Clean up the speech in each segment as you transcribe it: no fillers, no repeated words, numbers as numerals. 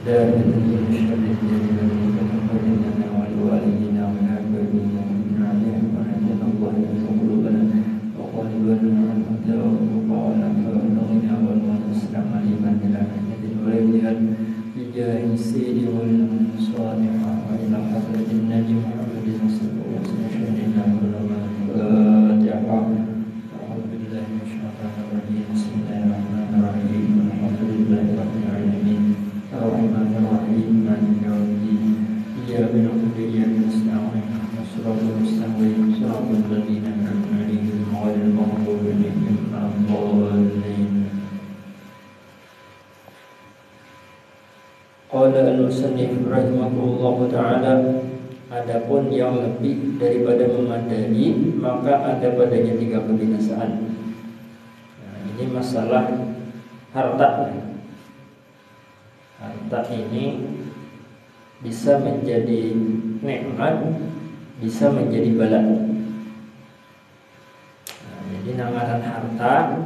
dan من شر الجن ولوالدينا ولأقربائنا ومن عليهم ونجنا الله من قلوبنا وقلوبنا وقالنا فأغننا والمسلم لمن لا نجد وليجعل بجاه السيد والصالحة وإلى حضرة النبي محمد صلى الله عليه وسلم شهدنا الفاتحة. أعوذ بالله من الشيطان الرجيم. بسم الله الرحمن الرحيم. الحمد لله رب العالمين الرحمن الرحيم مالك يوم الدين إياك نعبد وإياك نستعين الصراط المستقيم صراط الذين أنعمت عليهم غير المغضوب عليهم ولا الضالين. Qala al-musannif rahimahullahu ta'ala, adapun yang lebih daripada memadai maka ada padanya 3 kebinasaan. Nah, ini masalah harta. Harta ini bisa menjadi nikmat, bisa menjadi bala. Nah, jadi nangaran harta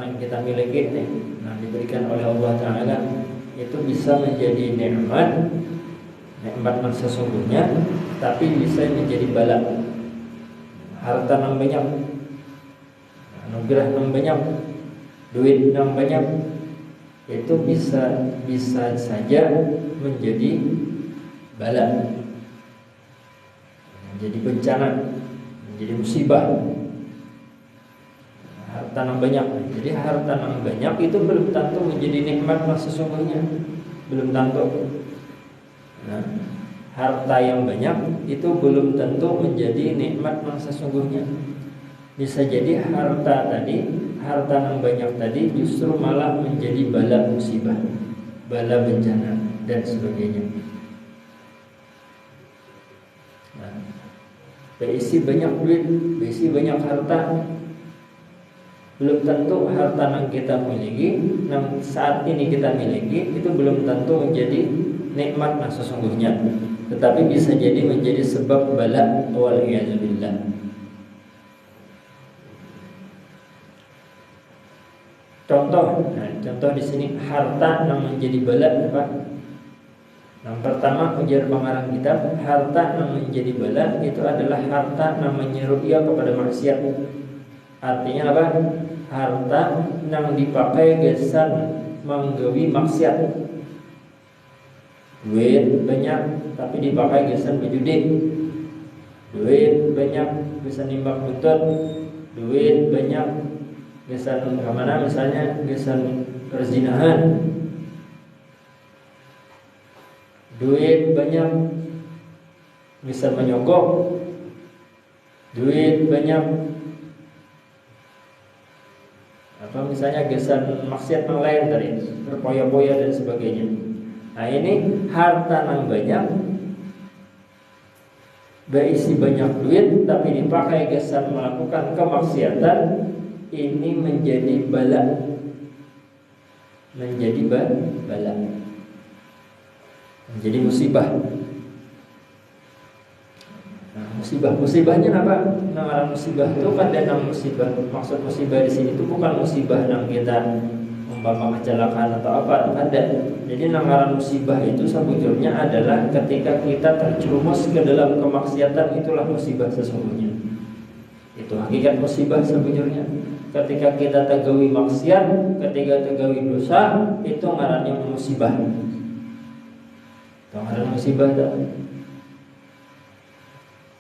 yang kita miliki nih, nah diberikan oleh Allah Ta'ala, itu bisa menjadi nikmat yang sesungguhnya, tapi bisa menjadi bala. Harta yang banyak, anugerah yang banyak, duit yang banyak, itu bisa saja menjadi bala, menjadi bencana, menjadi musibah. Harta yang banyak, jadi harta yang banyak itu belum tentu menjadi nikmat sesungguhnya, belum tentu. Nah, harta yang banyak itu belum tentu menjadi nikmat sesungguhnya. Bisa jadi harta yang banyak tadi justru malah menjadi bala musibah, bala bencana dan sebagainya. Nah, berisi banyak duit, berisi banyak harta, belum tentu harta yang kita miliki, yang saat ini kita miliki, itu belum tentu menjadi nikmat sesungguhnya, tetapi bisa jadi menjadi sebab bala wal iyadzubillah. Contoh di sini harta yang menjadi bala apa? Yang pertama ujar pengarang kitab, harta yang menjadi bala itu adalah harta yang menyeruia kepada maksiat. Artinya apa? Harta yang dipakai gesan menggawi maksiat. Duit banyak tapi dipakai gesan berjudi. Duit banyak bisa nimbak butut. Duit banyak gesan kemana, misalnya gesan perzinahan. Duit banyak bisa menyogok. Duit banyak apa misalnya gesan maksiat yang lain tadi, berpoya-poya dan sebagainya. Nah, ini harta yang banyak berisi banyak duit tapi dipakai gesan melakukan kemaksiatan, ini menjadi bala, menjadi bala, menjadi musibah. Musibahnya apa? Nah, musibah itu kan ada musibah. Maksud musibah di sini itu bukan musibah yang kita umpama kecelakaan atau apa, ada. Jadi nangaran musibah itu sebetulnya adalah ketika kita terjerumus ke dalam kemaksiatan, itulah musibah sesungguhnya. Itu hakikat musibah sebetulnya. Ketika kita tegawi maksiat, ketika tegawi dosa, itu ngarannya musibah. Itu ngaran musibah tak?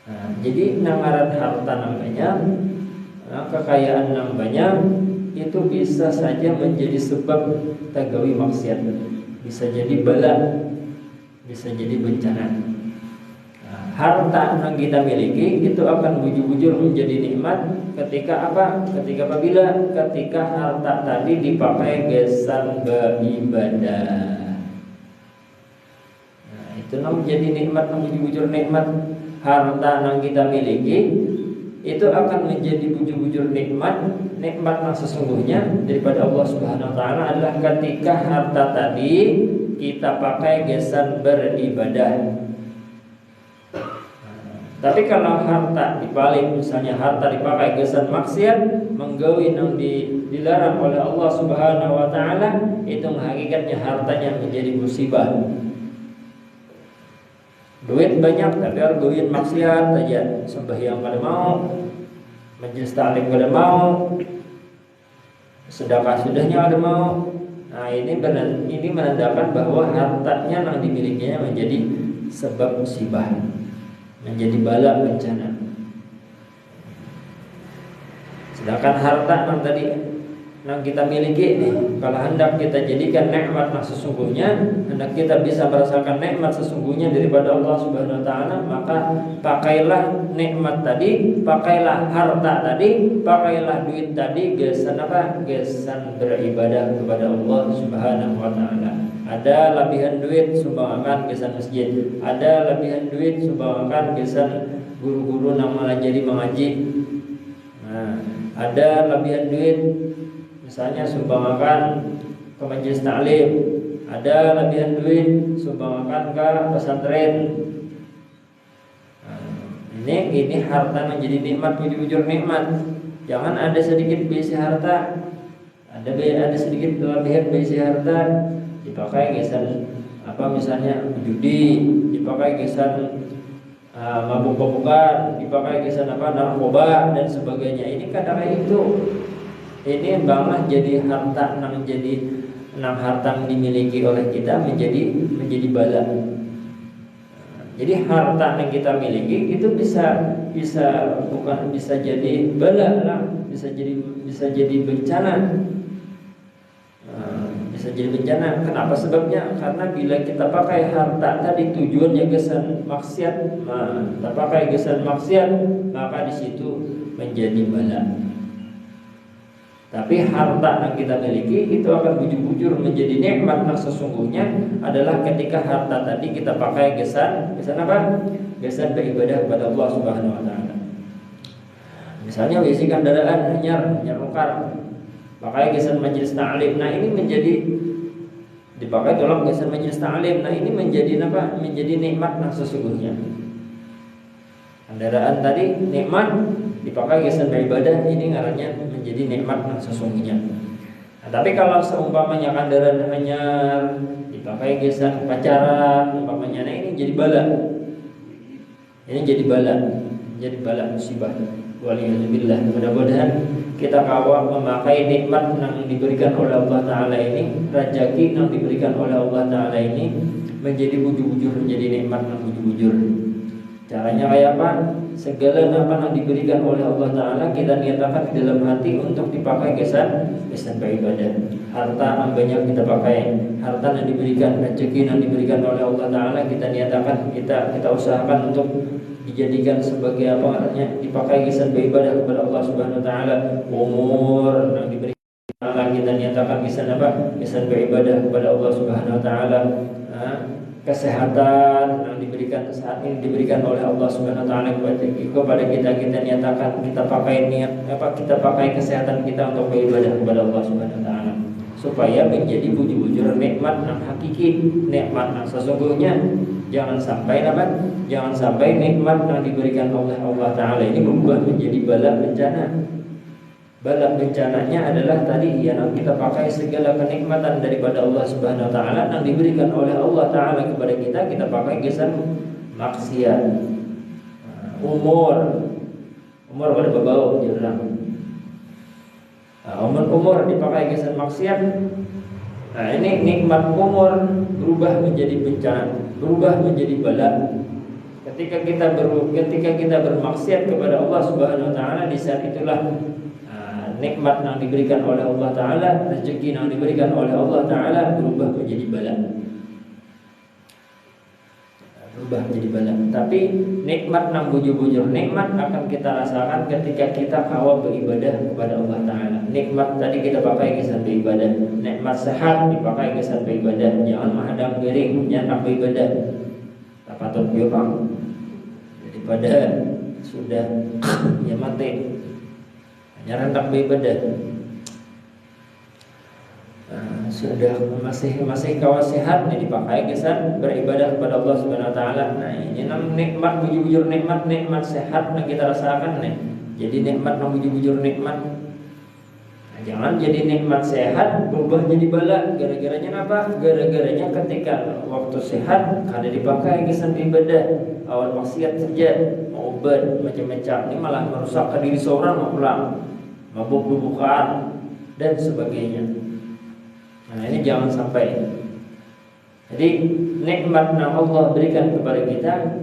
Nah, jadi nangaran harta namanya, kekayaan namanya, itu bisa saja menjadi sebab tagawi maksiat, bisa jadi bala, bisa jadi bencana. Nah, harta yang kita miliki itu akan bujur-bujur menjadi nikmat ketika apa? Ketika harta tadi dipakai gesan beribadah. Nah, itu menjadi nikmat, bujur-bujur nikmat. Harta yang kita miliki itu akan menjadi bujur-bujur nikmat yang sesungguhnya daripada Allah Subhanahu wa taala adalah ketika harta tadi kita pakai gesan beribadah. Tapi kalau harta dibalik, misalnya harta dipakai gesan maksiat, menggawi yang dilarang oleh Allah Subhanahu wa taala, itu hakikatnya hartanya menjadi musibah. Duit banyak tapi harus duit maksiat saja, sembahyang kada mau, majelis taklim kada mau, sedekah sudahnya kada mau. Nah, ini menandakan bahwa hartanya yang dimilikinya menjadi sebab musibah, menjadi bala bencana. Sedangkan harta yang tadi yang kita miliki nih, kalau hendak kita jadikan nikmat yang sesungguhnya, hendak kita bisa merasakan nikmat sesungguhnya daripada Allah Subhanahu wa taala, maka pakailah nikmat tadi, pakailah harta tadi, pakailah duit tadi gesan apa? Gesan beribadah kepada Allah Subhanahu wa taala. Ada lebihan duit sumbangkan gesan masjid, ada lebihan duit sumbangkan gesan guru-guru yang malah jadi mengaji. Nah, ada lebihan duit misalnya sumbangkan ke majelis taklim, ada lebihan duit sumbangkan ke pesantren. Nah, ini harta menjadi nikmat, bujur nikmat. Jangan ada sedikit berisi harta, ada sedikit lebihan berisi harta dipakai gesan apa misalnya judi, dipakai gesan mabuk-mabukan, dipakai gesan apa narkoba dan sebagainya. Ini kadang itu ini banglah jadi harta yang harta yang dimiliki oleh kita menjadi bala. Jadi harta yang kita miliki itu bisa jadi bala lah, bisa jadi bencana. Bisa jadi bencana. Kenapa sebabnya? Karena bila kita pakai harta tadi tujuannya gesan maksiat, kita pakai gesan maksiat, maka di situ menjadi bala. Tapi harta yang kita miliki itu akan bujur-bujur menjadi nikmat yang sesungguhnya adalah ketika harta tadi kita pakai gesan apa? Gesan beribadah kepada Allah Subhanahu wa taala. Misalnya isi kendaraan hanyar nukar, pakai gesan majelis taklim. Nah, ini menjadi dipakai tolong gesan majelis taklim. Nah, ini menjadi apa? Menjadi nikmat yang sesungguhnya. Kendaraan tadi nikmat, dipakai gesan beribadah, ini ngarannya menjadi nikmat yang sesungguhnya. Nah, tapi kalau seumpamanya kendaraan hanya dipakai gesan pacaran, umpamanya, nah ini jadi bala. Ini jadi bala musibah. Waliyadzubillah. Mudah-mudahan kita kawal memakai nikmat yang diberikan oleh Allah Ta'ala ini, rezeki yang diberikan oleh Allah Ta'ala ini menjadi bujur-bujur, menjadi nikmat yang bujur-bujur. Caranya kayak apa? Segala apa yang diberikan oleh Allah Ta'ala kita niatakan di dalam hati untuk dipakai gesan beribadah. Harta yang banyak kita pakai, harta yang diberikan, rezeki yang diberikan oleh Allah Ta'ala kita niatakan, kita usahakan untuk dijadikan sebagai apa namanya, dipakai gesan beribadah kepada Allah Subhanahu wa taala. Umur yang diberikan Allah kita niatakan gesan apa? Gesan beribadah kepada Allah Subhanahu wa taala. Kesehatan yang diberikan saat ini diberikan oleh Allah Subhanahu wa taala kepada kita nyatakan kita pakai niat apa, kita pakai kesehatan kita untuk beribadah kepada Allah Subhanahu wa taala supaya menjadi bujur-bujur nikmat yang hakiki, nikmat yang sesungguhnya. Jangan sampai nikmat yang diberikan oleh Allah Ta'ala ini berubah menjadi bala bencana. Bala bencananya adalah tadi yang kita pakai segala kenikmatan daripada Allah Subhanahu wa taala yang diberikan oleh Allah Ta'ala kepada kita pakai gesan maksiat. Umur pada bau jerang. Umur dipakai gesan maksiat. Nah, ini nikmat umur berubah menjadi bencana, berubah menjadi bala. Ketika kita bermaksiat kepada Allah Subhanahu wa taala, di saat itulah nikmat yang diberikan oleh Allah Ta'ala, rezeki yang diberikan oleh Allah Ta'ala berubah menjadi bala. Tapi nikmat yang bujur-bujur nikmat akan kita rasakan ketika kita kawal beribadah kepada Allah Ta'ala. Nikmat tadi kita pakai gesan beribadah, nikmat sehat dipakai gesan beribadah. Jangan menghadang piring nyandak beribadah, tak patut biopang daripada sudah ya mati nyarantak beribadah. Sudah masih kawas sehat nih dipakai gesan beribadah kepada Allah Subhanahu wa taala. Nah, ini nikmat bujur-bujur nikmat sehat yang kita rasakan nih. Jadi nikmat yang bujur-bujur nikmat. Nah, Jangan jadi nikmat sehat berubah jadi bala. Gara-garanya apa? Gara-garanya ketika waktu sehat kada dipakai kesan ibadah, awal maksiat saja, mau obat macam-macam, ini malah merusak diri seorang, mau pulang mabuk-mabukan dan sebagainya. Nah ini jangan sampai. Jadi nikmat yang Allah berikan kepada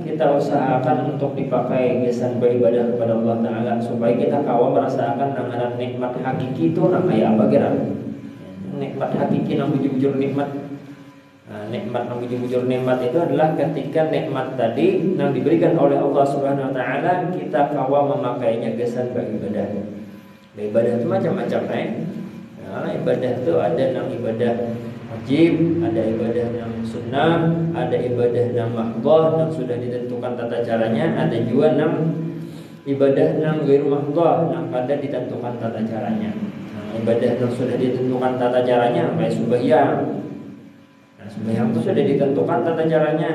kita usahakan untuk dipakai kesan beribadah kepada Allah Ta'ala, supaya kita kawal merasakan namanya nikmat hakiki itu namanya apa kira? Nikmat hakiki yang bujur-bujur nikmat. Nah, nikmat yang bujur-bujur nikmat itu adalah ketika nikmat tadi yang diberikan oleh Allah Subhanahu Wa Ta'ala kita kawal memakainya kesan beribadah. Ibadah itu macam-macam Nah, ibadah itu ada yang ibadah wajib, ada ibadah yang sunnah, ada ibadah yang mahdhah yang sudah ditentukan tata caranya, ada juga yang ibadah yang ghairu mahdhah yang kada ditentukan tata caranya. Nah, ibadah yang sudah ditentukan tata caranya kayak sembahyang. Nah, sembahyang itu sudah ditentukan tata caranya.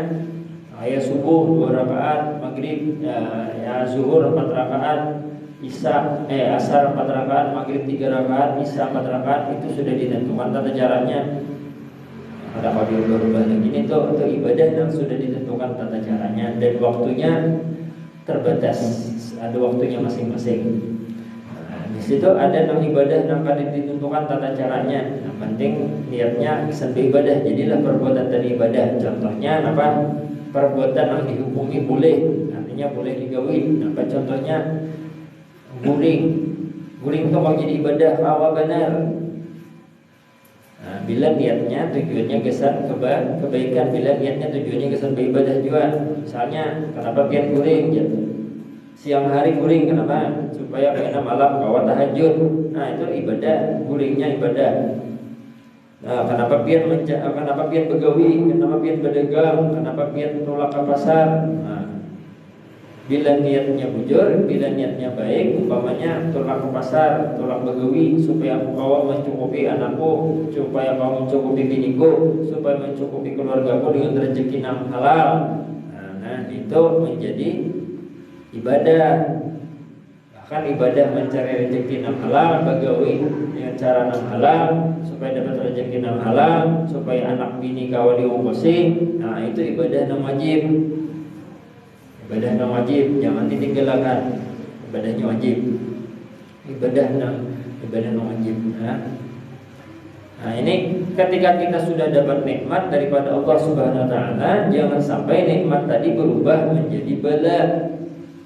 Kayak subuh 2 rakaat, maghrib zuhur 4 rakaat, asar 4 rakaat, maghrib 3 rakaat, isya 4 rakaat, itu sudah ditentukan tata caranya. Ada kalau diubah-ubah lagi ini itu ibadah yang sudah ditentukan tata caranya dan waktunya terbatas, ada waktunya masing-masing. Nah, di situ ada yang ibadah yang akan ditentukan tata caranya. Yang penting niatnya bisa beribadah, jadilah perbuatan dari ibadah. Contohnya apa? Perbuatan yang dihukumi boleh, artinya boleh digawi. Apa contohnya? Guring itu kalau jadi ibadah awal benar. Nah, bila niatnya tujuannya kesan kebaikan, bila niatnya tujuannya kesan beribadah juga. Misalnya kenapa pian guring gitu. Siang hari guring kenapa? Supaya kena malam kawat tahajud. Nah, itu ibadah, guringnya ibadah. Nah, kenapa pian begawi, kenapa pian berdagang, kenapa pian tolak ke pasar. Nah, bila niatnya bujur, bila niatnya baik, umpamanya tolak ke pasar, tolak begawi supaya kau mencukupi anakku, supaya kau mencukupi biniku, supaya mencukupi keluargaku dengan rezeki yang halal. Nah, itu menjadi ibadah. Bahkan ibadah mencari rezeki yang halal, begawi dengan cara yang halal supaya dapat rezeki yang halal, supaya anak bini kau diungkusi. Nah, itu ibadah yang wajib. Ibadah yang wajib jangan ditinggalkan. Ibadahnya wajib. Ibadah yang wajib. Nah, ini ketika kita sudah dapat nikmat daripada Allah Subhanahu Wa Taala, jangan sampai nikmat tadi berubah menjadi bala.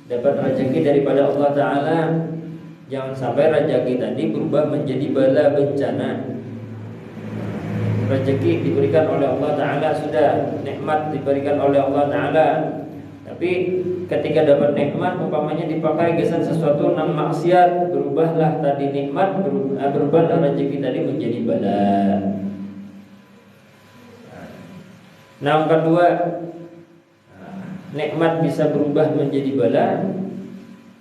Dapat rezeki daripada Allah Taala, jangan sampai rezeki tadi berubah menjadi bala bencana. Rezeki diberikan oleh Allah Taala sudah, nikmat diberikan oleh Allah Taala. Tapi ketika dapat nikmat umpamanya dipakai kesan sesuatu yang maksiat, berubahlah tadi nikmat, berubahlah rezeki tadi menjadi bala. Nah, yang kedua, nikmat bisa berubah menjadi bala.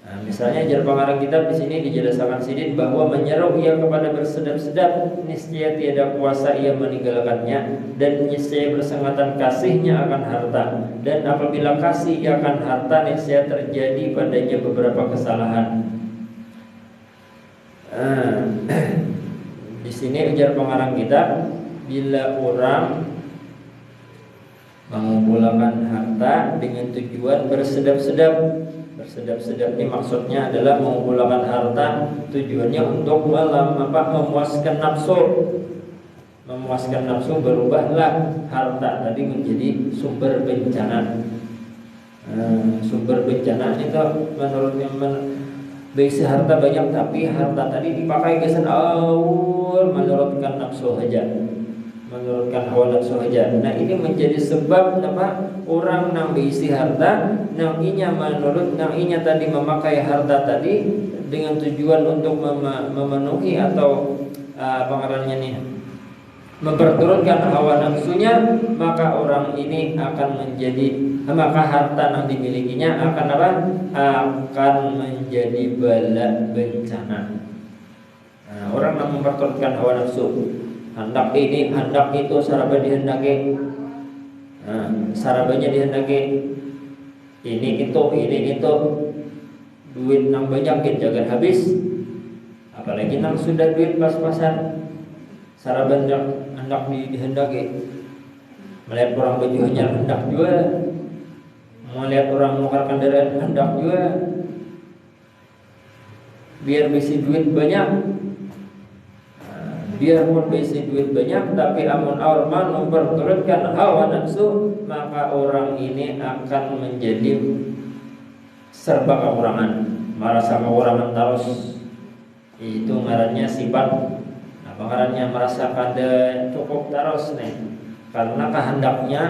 Nah, misalnya jar pengarang kitab di sini dijelaskan sidin bahwa menyeru ia kepada bersedap-sedap, niscaya tiada kuasa ia meninggalkannya, dan niscaya bersengatan kasihnya akan harta, dan apabila kasih ia akan harta, niscaya terjadi padanya beberapa kesalahan. Di sini ujar pengarang kitab, bila orang mengumpulkan harta dengan tujuan bersedap-sedap. Bersedap-sedap ini maksudnya adalah mengumpulkan harta tujuannya untuk memuaskan nafsu. Memuaskan nafsu, berubahlah harta tadi menjadi sumber bencana. Sumber bencana itu menurutnya berisi harta banyak, tapi harta tadi dipakai kesan awal menurutkan nafsu saja, menurutkan hawa nafsu saja. Nah, ini menjadi sebab orang yang berisi harta, yang inya tadi memakai harta tadi dengan tujuan untuk memenuhi atau pengarannya nih memperturunkan hawa nafsunya, maka orang ini maka harta yang dimilikinya akan menjadi bala bencana. Nah, orang yang memperturunkan hawa nafsu, hendak ini, hendak itu, saraba dihendaki, sarabanya dihendaki, ini itu, duit yang banyak jangan habis. Apalagi nang sudah duit pas-pasan, saraban hendak dihendaki, melihat orang baju hanya hendak jual, melihat orang menukar kendaraan hendak jual, biar bisi duit banyak. Biarpun bisi duit banyak, tapi amun orman memperturutkan hawa nafsu, maka orang ini akan menjadi serba kekurangan, merasa kekurangan terus. Itu ngarannya sifat. Apa ngarannya merasa kada cukup terus nih, karena kehendaknya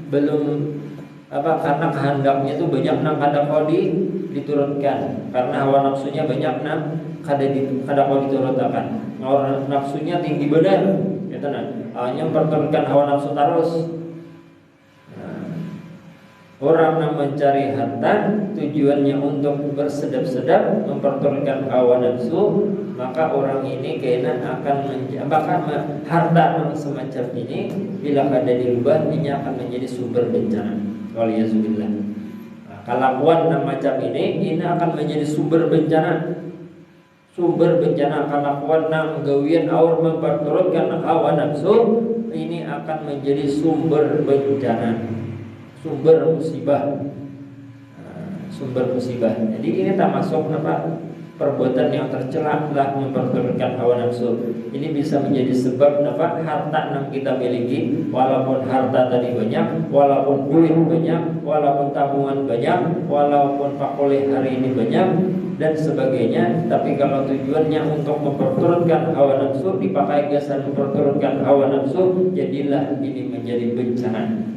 belum karena kehendaknya itu banyak nang kada kau diturunkan, karena hawa nafsunya banyak nang kada kau diturunkan. Hawa nafsunya tinggi benar, gitu nah. Hanya memperturunkan hawa nafsu terus. Orang yang mencari harta tujuannya untuk bersedap-sedap, memperturunkan hawa nafsu, maka orang ini kayaknya akan harta yang semacam ini bila kada dirubah, ini akan menjadi sumber bencana. Waliyahzubillah. Kelakuan yang macam ini akan menjadi sumber bencana. Sumber bencana kelakuan yang gawian aur memperturunkan hawa nafsu, ini akan menjadi sumber bencana, sumber musibah. Sumber musibah. Jadi ini tak masuk perbuatan yang tercela lah memperturunkan hawa nafsu. Ini bisa menjadi sebab harta yang kita miliki, walaupun harta tadi banyak, walaupun duit banyak, walaupun tabungan banyak, walaupun pakoleh hari ini banyak dan sebagainya, tapi kalau tujuannya untuk memperturunkan hawa nafsu, dipakai gasan memperturunkan hawa nafsu, jadilah ini menjadi bencana.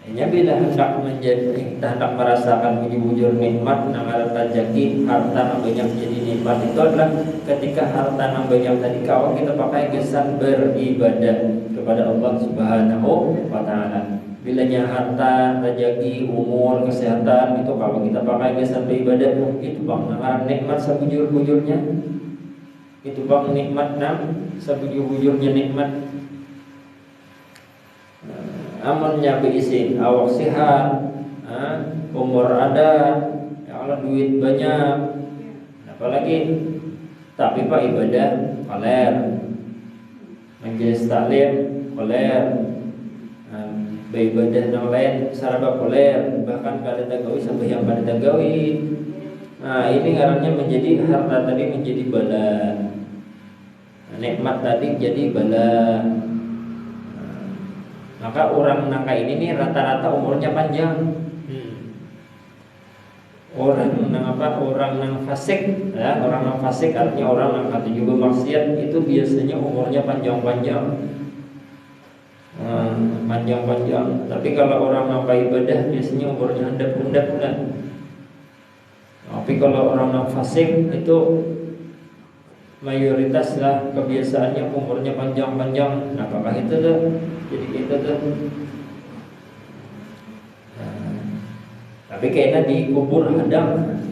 Hanya bila hendak merasakan bujur nikmat nang rezeki harta nang banyak jadi nikmat, itu adalah ketika harta nang banyak tadi kau kita pakai kesan beribadah kepada Allah Subhanahu wa taala. Bilanya harta, rezeki, umur, kesehatan itu kalau kita pakai kesan beribadah, itu bang nang nikmat sebujur-bujurnya. Itu bang nikmat nang sebujur-bujurnya nikmat. Amannya berisi awak sehat, umur ada, kalau duit banyak, apalagi tapi pak ibadah koler, majelis taklim koler, beribadah yang lain saraba koler, bahkan kada dagawi sampai yang kada dagawi. Nah ini ngarannya menjadi harta tadi menjadi bala, nikmat tadi jadi bala. Maka orang nangka ini nih rata-rata umurnya panjang. Orang nang fasik, ya, orang nang fasik artinya orang yang kata juga maksiat itu biasanya umurnya panjang-panjang, panjang-panjang. Tapi kalau orang nang ibadah biasanya umurnya hendap-hendap kan. Tapi kalau orang nang fasik itu mayoritas lah kebiasaannya umurnya panjang-panjang. Nah, apakah itu tuh? Jadi kita tuh tapi kayaknya dikubur hadang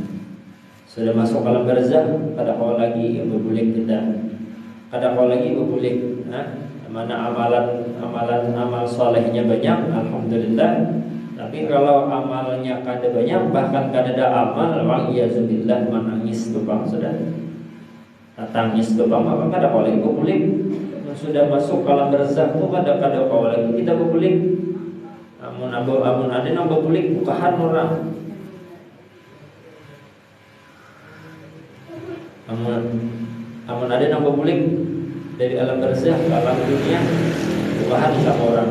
sudah masuk alam barzah, kada kau lagi berbulik kita, kada kau lagi berbulik. Mana amal solehnya banyak, alhamdulillah. Tapi kalau amalnya kada banyak, bahkan kada ada amal, waliyahzubillah, menangis tupang sudah. Tangis tupang apa kada kau lagi berbulik. Sudah masuk alam barzah tu kada kau lagi kita berbulik. Amun ada nang berbulik bukahan orang. Amun ada nang berbulik dari alam barzah ke alam dunia bukahan sama orang.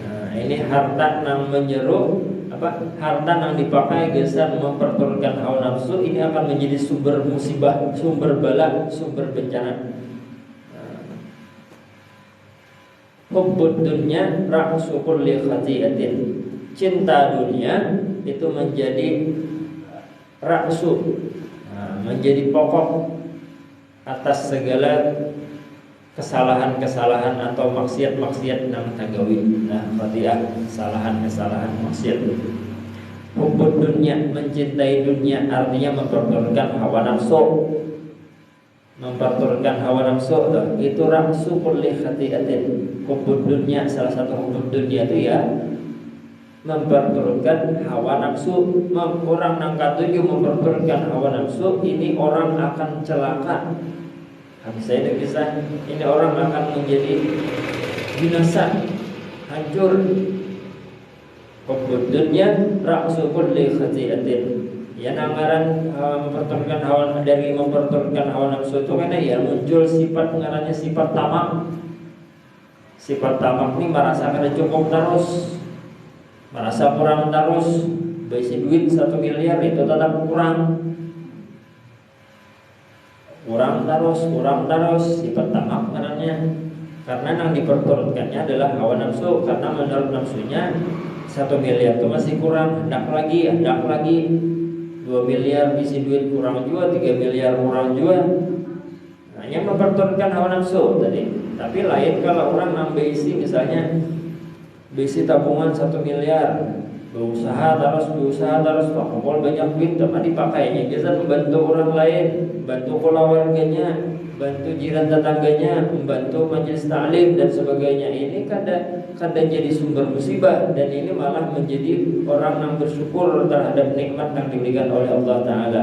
Nah, ini harta nang menyeru harta nang dipakai gesan memperturunkan hawa nafsu, ini akan menjadi sumber musibah, sumber bala, sumber bencana. Hubbud dunya ra'su kulli khati'atin. Cinta dunia itu menjadi ra'su, menjadi pokok atas segala kesalahan-kesalahan atau maksiat-maksiat nang tagawi. Nah, khati'ah, kesalahan-kesalahan maksiat. Hubbud dunya, mencintai dunia artinya memperturunkan hawa nafsu. Memperturunkan hawa nafsu itu ra'su kulli khati'atin. Hubbud dunya, salah satu hubbud dunya itu ya memperturutkan hawa nafsu. Orang nang katujuh memperturutkan hawa nafsu, ini orang akan celaka. Habis saya kisah, ini orang akan menjadi binasa, hancur. Pembudurnya raksu kulli khati'atin. Ya nangaran memperturutkan hawa, dari memperturutkan hawa nafsu itu karena ya muncul sifat ngarannya sifat tamak. Sifat tamak ini merasa kada cukup terus, merasa kurang terus. Besi duit 1 miliar itu tetap kurang terus, sifat tamak ngarannya. Karena yang diperturutkannya adalah hawa nafsu. Karena menurut nafsunya 1 miliar itu masih kurang, hendak lagi 2 miliar isi duit kurang juga, 3 miliar kurang juga. Hanya memperturutkan hawa nafsu tadi. Tapi lain kalau orang nambah isi, misalnya bisi tabungan 1 miliar, berusaha terus, kumpul banyak duit, tapi dipakainya bisa membantu orang lain, bantu keluarganya, bantu jiran tetangganya, membantu majelis taklim dan sebagainya. Ini kadang jadi sumber musibah, dan ini malah menjadi orang yang bersyukur terhadap nikmat yang diberikan oleh Allah Ta'ala.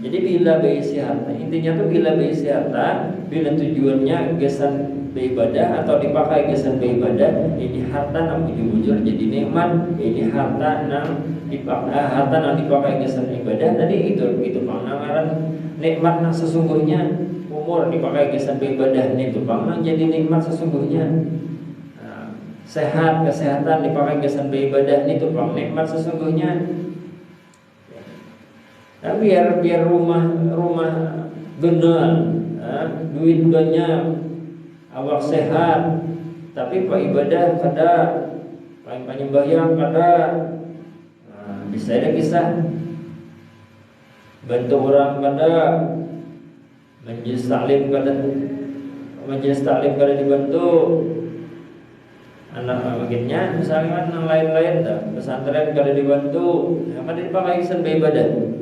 Jadi bila beisi harta, intinya tuh bila beisi harta, bila tujuannya gesan beribadah atau dipakai gesan beribadah, ini harta yang bujur jadi nikmat. Ini harta yang dipakai gesan ibadah. Tadi itu pangangaran nikmat yang sesungguhnya. Umur dipakai gesan beribadah, ini pangan jadi nikmat sesungguhnya. Kesehatan dipakai kesan beribadah, ini tukang nikmat sesungguhnya. Nah, biar rumah benar, duit banyak, awak sehat, tapi pak ibadah kada, paling penyembahyang kada. Bisa ada kisah bantu orang kada, majelis taklim kada dibantu. Anak bagiannya misalnya yang lain-lain dah, pesantren kada dibantu, apa dipakai kesan beribadah.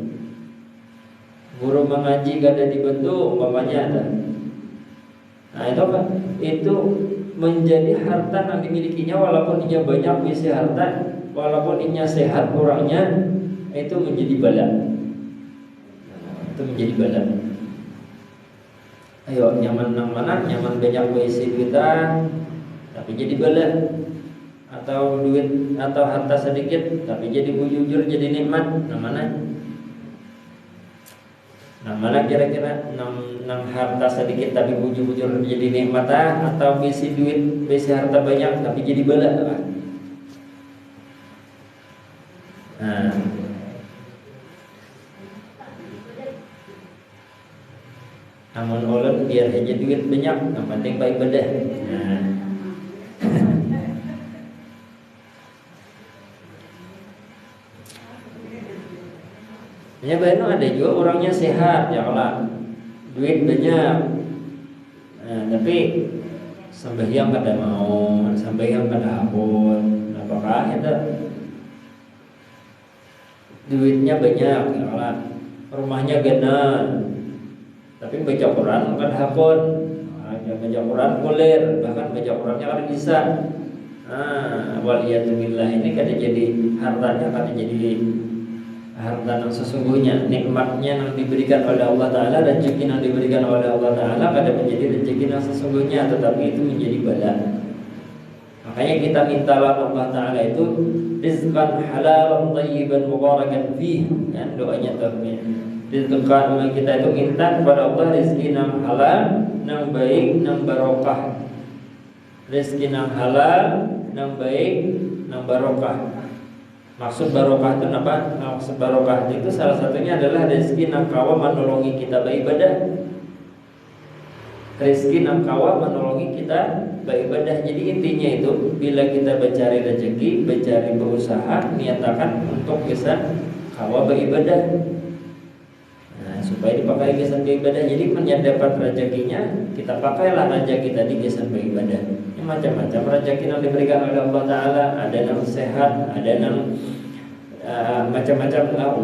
Guru mengaji kada dibantu umpamanya ada. Nah itu kan, itu menjadi harta yang dimilikinya, walaupun inya banyak isi harta, walaupun inya sehat kurangnya, itu menjadi bala. Itu menjadi bala. Ayo nyaman nang mana, nyaman banyak isi kita, tapi jadi bala. Atau duit atau harta sedikit, tapi jadi bujur jadi nikmat. Nah mana kira-kira nang harta sedikit tapi bujur jadi nikmat, atau bisi duit bisi harta banyak tapi jadi bala. Nah, namun ulun biar aja duit banyak, yang penting baik ibadah. Nah. Ya benar, ada juga orangnya sehat ya kalau duit banyak, nah, tapi sembahyang kada mau, sembahyang kada hapun, apakah itu duitnya banyak ya kalau rumahnya gana, tapi baca Quran kada hapun, baca Quran kulir, bahkan baca Qurannya kada bisa. Waliyatubillah, ini kada jadi hartanya, kada jadi harta yang sesungguhnya. Nikmatnya yang diberikan oleh Allah Ta'ala, rezeki yang diberikan oleh Allah Ta'ala kada menjadi rezeki yang sesungguhnya, tetapi itu menjadi bala. Makanya kita mintalah Allah Ta'ala itu rizqan halalan thayyiban mubarakan fih, kan doanya tuh. Rizqan kita itu minta kepada Allah rezeki yang halal, yang baik, yang barokah. Rezeki yang halal, yang baik, yang barokah. Maksud barokah itu apa? Maksud barokah itu salah satunya adalah rezeki nang kawa menolongi kita beribadah. Rezeki nang kawa menolongi kita beribadah. Jadi intinya itu bila kita mencari rezeki, mencari berusaha, niatakan untuk bisa kawa beribadah. Nah, supaya dipakai kesan beribadah. Jadi mendapat rezekinya, kita pakailah rezeki tadi kesan beribadah. Macam-macam rezeki yang diberikan oleh Allah Ta'ala. Ada yang sehat, ada yang macam-macam lah.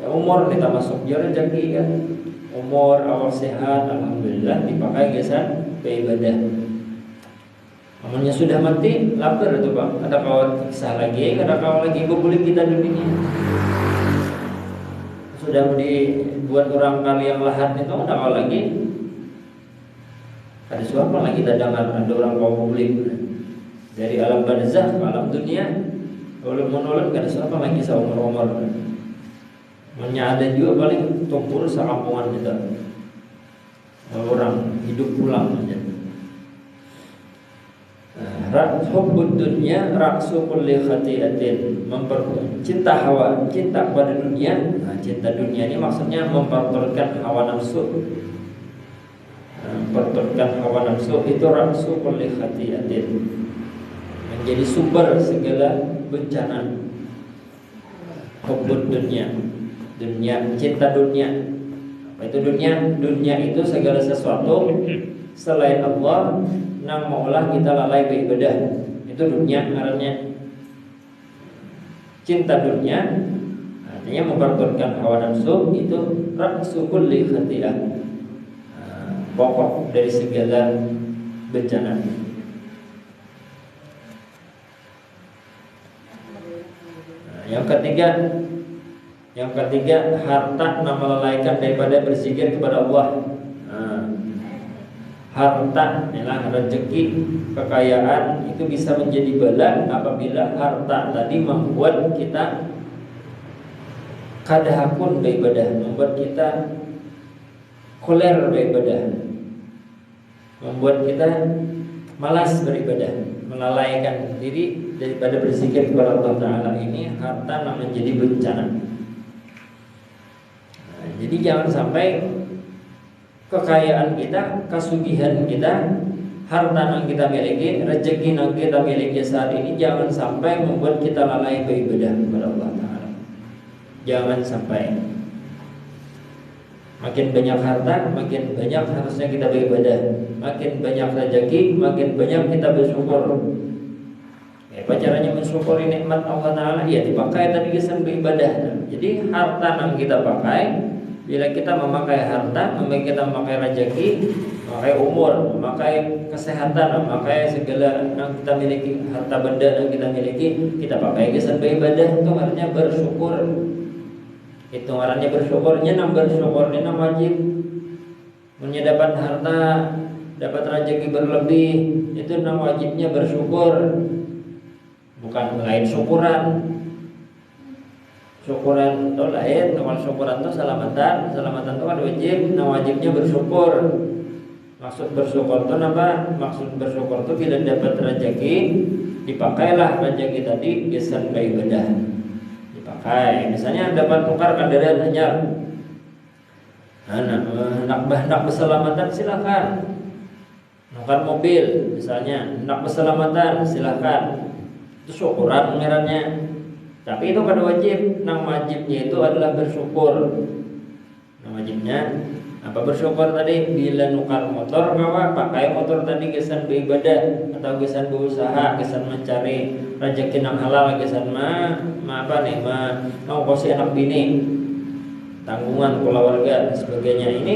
Umur kita masuk ya rezeki kan. Umur awal sehat, alhamdulillah dipakai kesan beribadah. Amunnya sudah mati, lapar itu Bang. Ada kawan kisah lagi, ada kawan lagi bebulik kita dunia. Sudah dibuat orang kali yang lahat itu, ada kawan lagi. Ada siapa lagi dadangan, ada orang kaum bebulik dari alam barzakh ke alam dunia. Kalau menolong ada siapa lagi seumur-umur. Ada juga paling tumpur sekampungan kita. Orang hidup pulang aja. Hubbud dunya ra'su kulli khati'atin. Cinta hawa, cinta pada dunia. Nah, cinta dunia ini maksudnya memperturutkan hawa nafsu. Memperturutkan hawa nafsu itu ra'su kulli khati'atin, menjadi sumber segala bencana. Hubbud dunya, cinta dunia. Apa itu dunia? Dunia itu segala sesuatu selain Allah nang maulah kita lalai beribadah. Itu dunia ngarannya. Cinta dunia artinya memperturutkan hawa nafsu, itu ra'su kulli khati'ah, pokok dari segala bencana. Yang ketiga harta yang melalaikan daripada berzikir kepada Allah. Harta adalah rezeki, kekayaan itu bisa menjadi bala apabila harta tadi membuat kita kadahakun beribadah, membuat kita koler beribadah, membuat kita malas beribadah, melalaikan diri daripada berzikir kepada Allah Ta'ala. Ini harta yang menjadi bencana. Jadi jangan sampai kekayaan kita, kasugihan kita, harta yang kita miliki, rezeki yang kita miliki saat ini jangan sampai membuat kita lalai beribadah kepada Allah Ta'ala. Jangan sampai. Makin banyak harta, makin banyak harusnya kita beribadah. Makin banyak rezeki, makin banyak kita bersyukur. Apa caranya mensyukuri nikmat Allah Ta'ala? Ya dipakai tadi kesan beribadah. Jadi harta yang kita pakai, bila kita memakai harta, kita memakai rezeki, memakai umur, memakai kesehatan, memakai segala yang kita miliki, harta benda yang kita miliki, kita pakai kesan beribadah, itu artinya bersyukur. Itu artinya bersyukurnya, bersyukurnya wajib. Dapat harta, dapat rezeki berlebih, itu wajibnya bersyukur. Bukan lain syukuran. Syukuran itu lain, kalau syukuran itu selamatan itu kan wajib, wajibnya bersyukur. Maksud bersyukur itu apa? Maksud bersyukur itu bila dapat rezeki, dipakailah rezeki tadi kesan beribadah. Dipakai, misalnya dapat tukar kendaraan anyar. Nak berselamatan silakan. Tukar mobil, misalnya nak berselamatan silakan. Itu syukuran pengirannya. Tapi itu pada wajib. Nang wajibnya itu adalah bersyukur. Nang wajibnya apa? Bersyukur tadi. Bila nukar motor, kawa pakai motor tadi kesan beribadah atau kesan berusaha, kesan mencari rezeki nang halal, kesan mau kasih anak bini, tanggungan keluarga dan sebagainya. Ini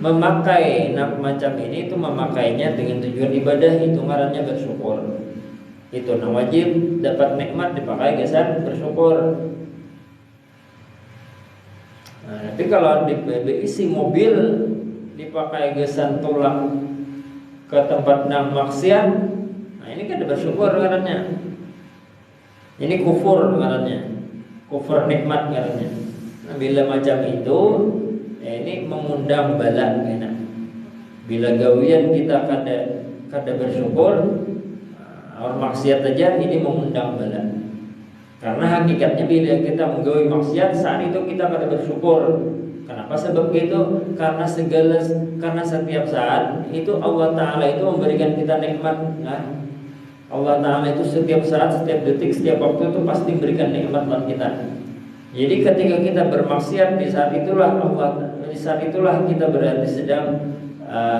memakai macam ini itu memakainya dengan tujuan ibadah, itu ngarannya bersyukur. Itu wajib, dapat nikmat dipakai kesan bersyukur. Tapi kalau diisi mobil dipakai kesan tulang ke tempat nang maksiat, ini kan bersyukur ngarannya. Ini kufur ngarannya, kufur nikmat ngarannya. Bila macam itu, ini mengundang bala. Bila gawian kita kada bersyukur, orang maksiat saja ini mengundang bala. Karena hakikatnya bila kita menggawi maksiat, saat itu kita kada bersyukur. Kenapa sebab itu? Karena setiap saat itu Allah Ta'ala itu memberikan kita nikmat. Allah Ta'ala itu setiap saat, setiap detik, setiap waktu itu pasti memberikan nikmat buat kita. Jadi ketika kita bermaksiat, di saat itulah kita berarti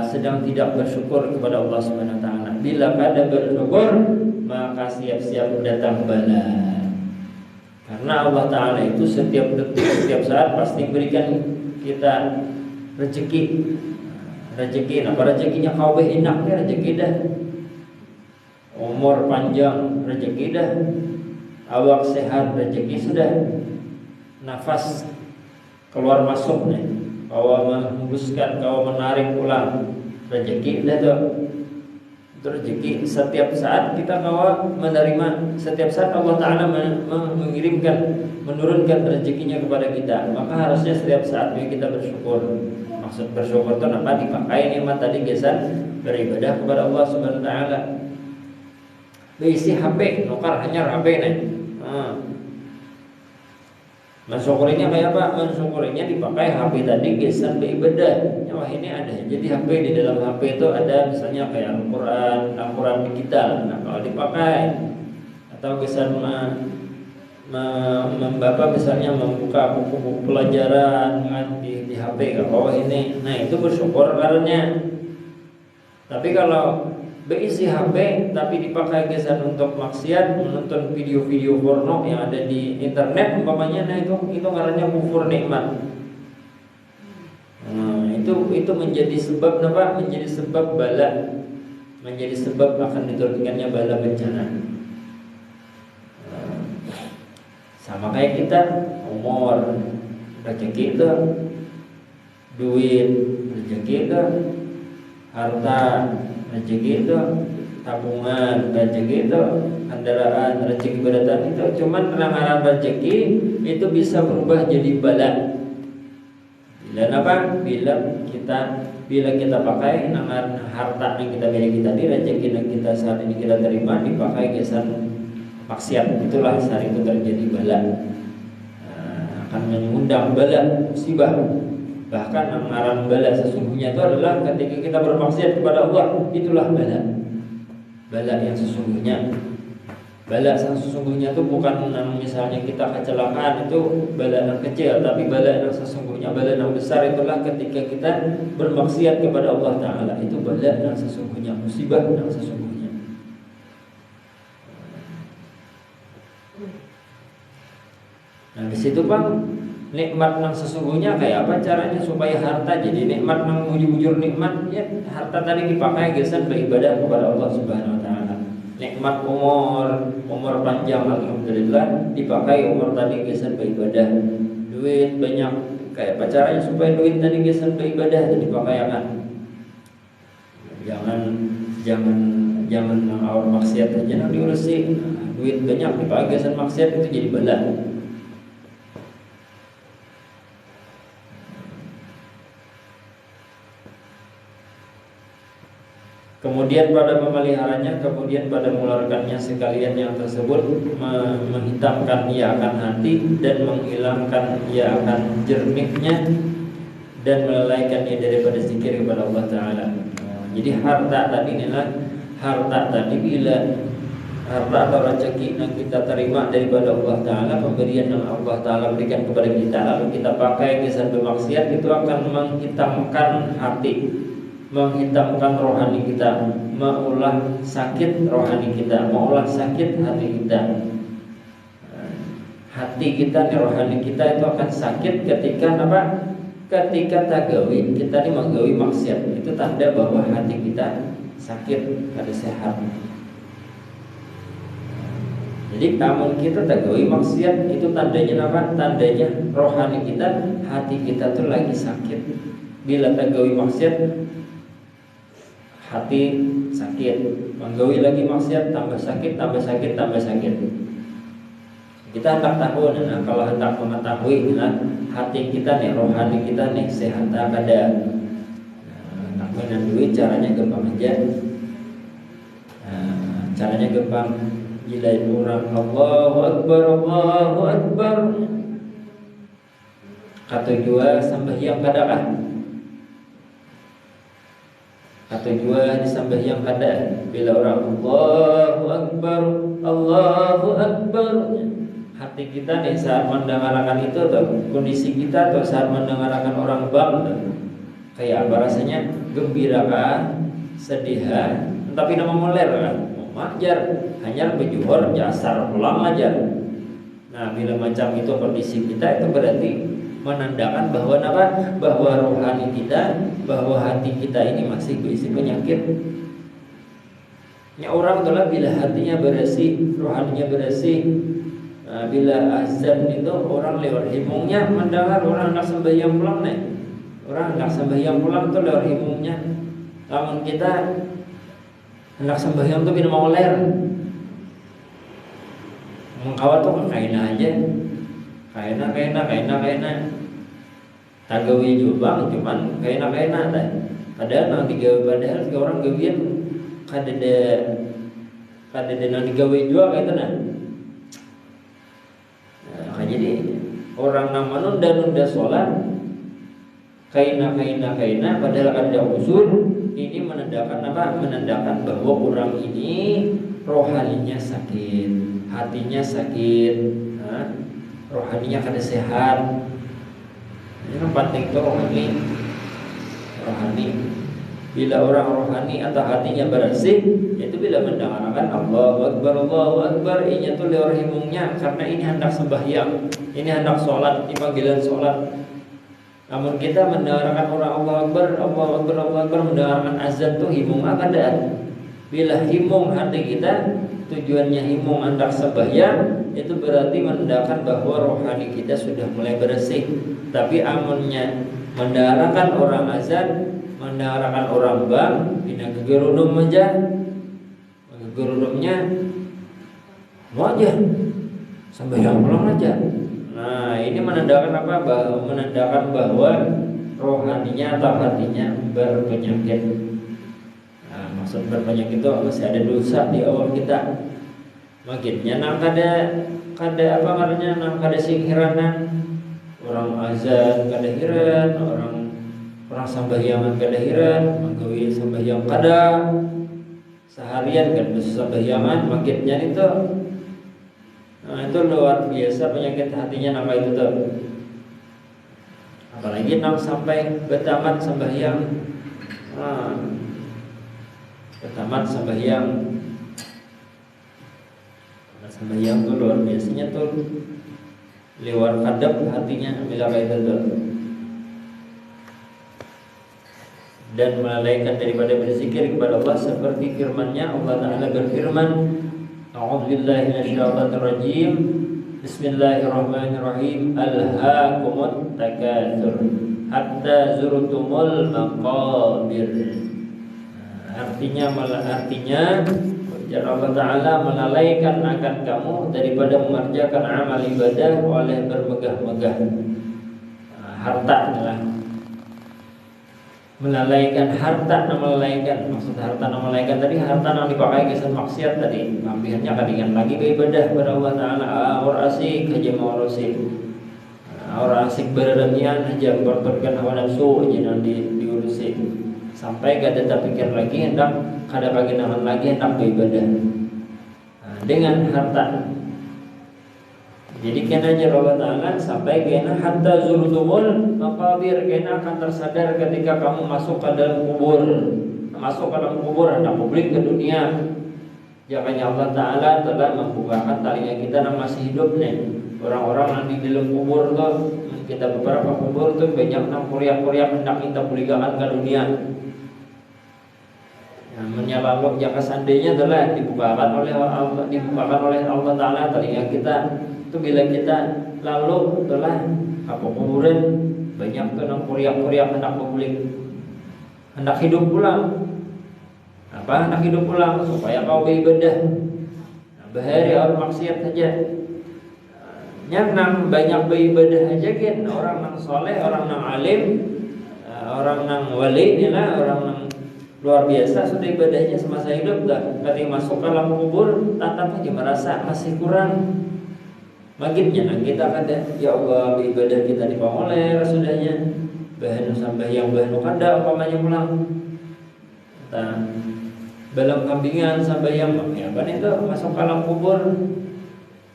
sedang tidak bersyukur kepada Allah Subhanahu wa taala. Bila kada bersyukur, maka siap-siap datang bala. Karena Allah Taala itu setiap detik, setiap saat pasti berikan kita rezeki. Rezeki, apa rezekinya kau enak rezeki dah. umur panjang rezeki dah, awak sehat rezeki sudah, nafas keluar masuk nih, kau menghembuskan, kau menarik pulang rezeki dah tuh. Itu rezeki setiap saat kita kau menerima, setiap saat Allah Ta'ala mengirimkan, menurunkan rezekinya kepada kita. Maka harusnya setiap saat kita bersyukur. Maksud bersyukur itu apa? Dipakai nikmat tadi gesan beribadah kepada Allah Subhanahu Wa Ta'ala. Diisi HP, nukar hanya HP nih. Mensyukurinya kayak apa? Mensyukurinya dipakai HP tadi gesan beribadah. Wah ini ada. Jadi HP di dalam HP itu ada misalnya kayak Al-Quran digital. Nah kalau dipakai atau gesan membaca misalnya membuka buku-buku pelajaran kan di HP kalau ini, nah itu bersyukur karenanya. Tapi kalau berisi HP tapi dipakai gesan untuk maksiat, menonton video-video porno yang ada di internet umpamanya, nah itu ngarannya kufur nikmat. Nah, itu menjadi sebab apa? Menjadi sebab bala, menjadi sebab akan diturunkannya bala bencana. Sama kayak kita umur, rezeki itu, duit, rezeki itu, harta, rezeki itu, tabungan, rezeki itu, kendaraan, rezeki berdatang itu. Cuman penanganan rezeki itu bisa berubah jadi bala. Bila apa? Bila kita pakai nangan harta yang kita miliki tadi, rezeki yang kita saat ini kita terima dipakai gesan maksiat, itulah saat itu terjadi bala. Akan mengundang bala, musibah. Bahkan mengarang bala sesungguhnya itu adalah ketika kita bermaksiat kepada Allah, itulah bala. Bala yang sesungguhnya. Bala yang sesungguhnya itu bukan misalnya kita kecelakaan, itu bala yang kecil, tapi bala yang sesungguhnya, bala yang besar itulah ketika kita bermaksiat kepada Allah Ta'ala. Itu bala yang sesungguhnya, musibah yang sesungguhnya. Nah di situ Bang, nikmat yang sesungguhnya kayak apa caranya supaya harta jadi nikmat yang bujur nikmat, ya harta tadi dipakai gesan beribadah kepada Allah Subhanahu Wa Ta'ala. Nikmat umur panjang alhamdulillah dipakai umur tadi gesan beribadah. Duit banyak kayak apa caranya supaya duit tadi gesan beribadah jadi dipakai kan. Jangan awal maksiat aja yang diurusi. Duit banyak dipakai gesan maksiat itu jadi bala. Kemudian pada memeliharanya, kemudian pada mengeluarkannya sekalian yang tersebut, menghitamkan ia akan hati dan menghilangkan ia akan jernihnya dan melalaikannya daripada zikir kepada Allah Ta'ala. Jadi harta tadi inilah harta tadi, bila harta atau rezeki yang kita terima daripada Allah Ta'ala, pemberian yang Allah Ta'ala berikan kepada kita, lalu kita pakai kesan bermaksiat, itu akan menghitamkan hati, menghitamkan rohani kita, mengulah sakit rohani kita, mengulah sakit hati kita. Hati kita, rohani kita itu akan sakit ketika apa? Ketika tagawi, kita ini menggawi maksiat. Itu tanda bahwa hati kita sakit, kada sehat. Jadi namun kita tagawi maksiat, itu tandanya apa? Tandanya rohani kita, hati kita tuh lagi sakit. Bila tagawi maksiat, hati sakit, menggawi lagi maksiat, tambah sakit, tambah sakit, tambah sakit. Kita hendak tahu, nah kalau hendak mengetahui, nah hati kita nih, rohani kita nih sehat tak ada. Nak mainan duit caranya gampang aja. Caranya gampang, gilain orang Allahu Akbar, Allahu Akbar. Kata jua sembahyang kadang. Atau juga disambahyang kada bila orang Allahu Akbar, Allahu Akbar, hati kita nih saat mendengarkan itu, atau kondisi kita atau saat mendengarkan orang bang kayak apa rasanya? Gembira kan, sedih kan, tapi nama moler kan, majar hanya berjuhur jasar pulang aja. Nah bila macam itu kondisi kita, itu berarti menandakan bahwa apa? Bahwa rohani kita, bahwa hati kita ini masih berisi penyakit. Ya orang itulah bila hatinya bersih, rohaninya bersih. Nah, bila azan itu orang lewat himungnya mendengar orang hendak sembahyang pulang nih. Orang hendak sembahyang pulang itu lewat himungnya. Namun kita hendak sembahyang itu bila mau ler. Mengkawat tuh kaina aja. Kaina. Tagawi juga cuman kaina teh. Padahal nang digawe padahal orang gawian kadede nang digawe juga kayak itu nah. Jadi orang nang menunda sholat kaina padahal ada usul ini menandakan apa? Menandakan bahwa orang ini rohaninya sakit, hatinya sakit, rohaninya kada sehat. Ini kan penting tuh rohani. Bila orang rohani atau hatinya bersih, itu bila mendengarkan Allahu Akbar, ini tuh lewat himungnya karena ini hendak sembahyang, ini hendak sholat, ini panggilan sholat. Namun kita mendengarkan orang Allahu Akbar, mendengarkan azan tuh himung ada. Bila himung hati kita, tujuannya himung hendak sembahyang, itu berarti menandakan bahwa rohani kita sudah mulai bersih. Tapi amunnya mendengarkan orang azan, mendengarkan orang bang, pindah ke gerudum aja, gerudumnya mau aja, sembahyang pulang aja. Nah ini menandakan apa? Menandakan bahwa rohaninya atau hatinya berpenyakit. Nah, maksud berpenyakit itu masih ada dosa di awal kita. Makinnya nang kada apa namanya nang kada singhiranan orang azan kada hiran, orang sembahyangan kada hiran, menggawi sembahyang kada seharian kan sembahyangan makinnya itu. Nah, itu luar biasa penyakit hatinya nama itu tuh. Apalagi nang sampai betamat sembahyang. Betamat sembahyang. Sembahyang tuh luar biasanya tuh lewat kadap hatinya bila kayak itu tuh. Dan melalaikan daripada berzikir kepada Allah seperti firman-Nya Allah Ta'ala berfirman, A'udzubillahi minasyaitonir rajim. Bismillahirrahmanirrahim. Alhaakumut takatsur hatta zurtumul maqabir. Artinya ujar Allah Ta'ala melalaikan akan kamu daripada mengerjakan amal ibadah oleh bermegah-megah. Harta adalah melalaikan harta, maksud harta melalaikan tadi harta yang dipakai kesan maksiat tadi. Hampirnya kadingan lagi beribadah kepada Allah Ta'ala. Orang asik aja mau asik. Orang asik beranian aja berturkan hawa nafsu aja nanti diurusin. Sampai gak ada pikir lagi hendak kada kaginangan lagi hendak beribadah. Dengan harta. Jadi kena aja Allah Ta'ala sampai kena hatta zurtumul maqabir, kena akan tersadar ketika kamu masuk ke dalam kubur. Masuk ke dalam kubur hendak publik ke dunia. Jangannya Allah Ta'ala telah membukakan talinya kita yang masih hidup nih. Orang-orang yang di dalam kubur tuh, kita beberapa kubur tuh banyak nang kuriak-kuriak hendak kita publikakan ke dunia. Namanya lalu jika seandainya telah dibukakan oleh Allah Ta'ala telinga kita. Itu bila kita lalu telah apa kuburan banyak tenang kuriak-kuriak hendak publik, hendak hidup pulang. Apa hendak hidup pulang supaya kau beribadah. Bahari orang maksiat saja. Yang nang banyak beribadah aja kan orang nang soleh, orang nang alim, orang nang wali ni lah, orang nang luar biasa sudah ibadahnya semasa hidup dah. Ketika masuk ke dalam kubur tetap aja merasa masih kurang. Makinnya kita kada ya Allah ibadah kita dipangoler sudahnya bahan sampai yang bahan kada umpamanya pulang. Balang kambingan sampai yang apa itu masuk ke dalam kubur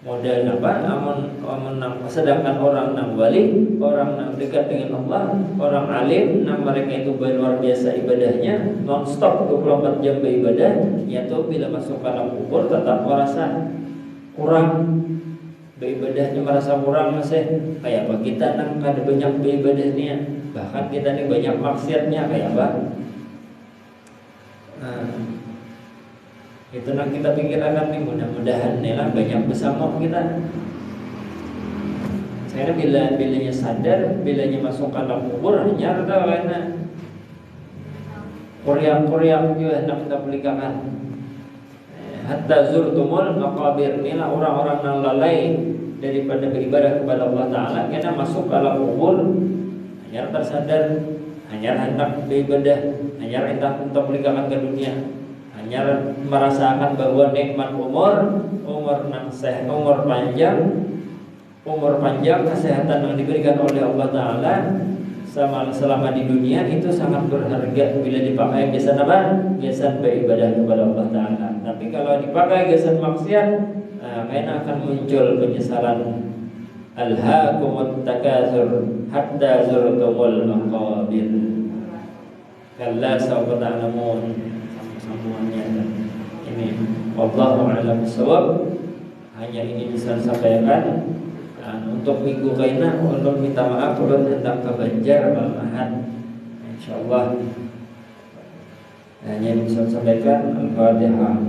modal apa amun sedangkan orang nang wali, orang nang dekat dengan Allah, orang alim nang mereka itu luar biasa ibadahnya non stop 24 jam beribadah, yaitu bila masuk ke dalam kubur tetap merasa kurang. Beribadahnya merasa kurang masih kayak apa kita nang kada banyak beribadahnya, bahkan kita ini banyak maksiatnya kayak apa. Itu nak kita pikirkan nih, mudah-mudahan nih lah banyak bersama kita. Saya bilanya sadar, bilanya masuk alam kubur hanya tahu karena Korea juga hendak kita pelikakan. Hatta zurtumul maqabir, inilah orang-orang yang lalai daripada beribadah kepada Allah Ta'ala karena masuk ke alam kubur hanya tersadar, hanya hendak beribadah, hanya hendak untuk pelikakan ke dunia, hanya merasakan bahwa nikmat umur panjang, kesehatan yang diberikan oleh Allah Ta'ala selama di dunia itu sangat berharga bila dipakai gesan apa? Gesan beribadah kepada Allah Ta'ala. Tapi kalau dipakai gesan maksiat, kayaknya akan muncul penyesalan. Alhaakumut takatsur hatta zurtumul maqabir. Kalla sawfa ta'lamun. Semuanya ini wallahu a'lam bissawab. Hanya ini bisa sampaikan. Untuk minggu kaina ulun minta maaf ulun hendak ke Banjar malahan. Insyaallah hanya bisa sampaikan Al-Fatihah.